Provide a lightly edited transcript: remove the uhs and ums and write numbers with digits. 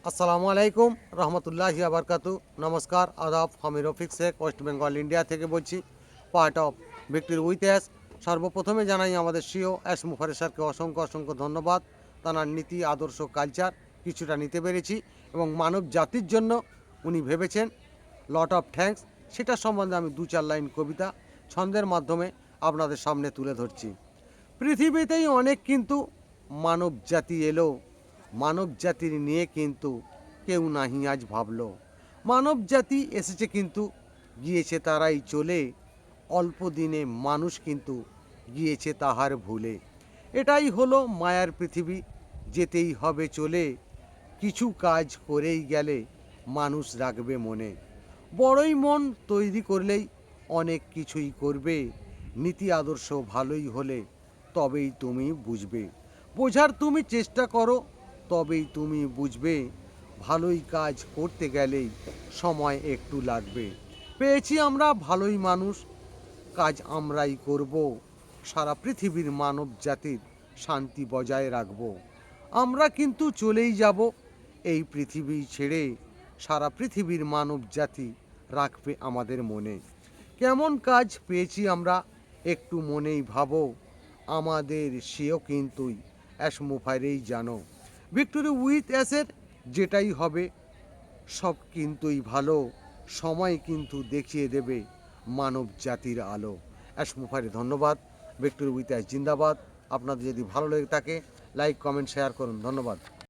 আসসালামু আলাইকুম রহমতুল্লাহি আবরকাতু। নমস্কার, আদাব। আমি রফিক শেখ, ওয়েস্ট বেঙ্গল ইন্ডিয়া থেকে বলছি, part of victory with us. সর্বপ্রথমে জানাই আমাদের সিও এস মুফারে স্যারকে অসংখ্য অসংখ্য ধন্যবাদ। তাঁর নীতি, আদর্শ, কালচার কিছুটা নিতে পেরেছি এবং মানব জাতির জন্য উনি ভেবেছেন, লট অফ থ্যাঙ্কস। সেটা সম্বন্ধে আমি 2-4 লাইন কবিতা ছন্দের মাধ্যমে আপনাদের সামনে তুলে ধরছি। পৃথিবীতেই অনেক কিন্তু মানব জাতি এলো, মানব জাতির নিয়ে কিন্তু কেউ নাহি আজ ভাবলো। মানব জাতি এসেছে কিন্তু গিয়েছে তারাই চলে, অল্প দিনে মানুষ কিন্তু গিয়েছে তাহার ভুলে। এটাই হলো মায়ার পৃথিবী, যেতেই হবে চলে, কিছু কাজ করেই গেলে মানুষ রাখবে মনে। বড়ই মন তৈরি করলেই অনেক কিছুই করবে, নীতি আদর্শ ভালোই হলে তবেই তুমি বুঝবে। বোঝার তুমি চেষ্টা করো, তবেই তুমি বুঝবে, ভালোই কাজ করতে গেলেই সময় একটু লাগবে। পেয়েছি আমরা ভালোই মানুষ, কাজ আমরাই করব, সারা পৃথিবীর মানব জাতির শান্তি বজায় রাখব। আমরা কিন্তু চলেই যাব এই পৃথিবী ছেড়ে, সারা পৃথিবীর মানব জাতি রাখবে আমাদের মনে। কেমন কাজ পেয়েছি আমরা একটু মনেই ভাবো, আমাদের সেও কিন্তুই অ্যাশ মুফারেই জানো। ভিক্টরি উইথ অ্যাসের যেটাই হবে সব কিন্তুই ভালো, সময় কিন্তু দেখিয়ে দেবে মানব জাতির আলো। অ্যাশ মুফারে ধন্যবাদ। ভিক্টরি উইথ অ্যাস জিন্দাবাদ। আপনাদের যদি ভালো লেগে থাকে লাইক, কমেন্ট, শেয়ার করুন। ধন্যবাদ।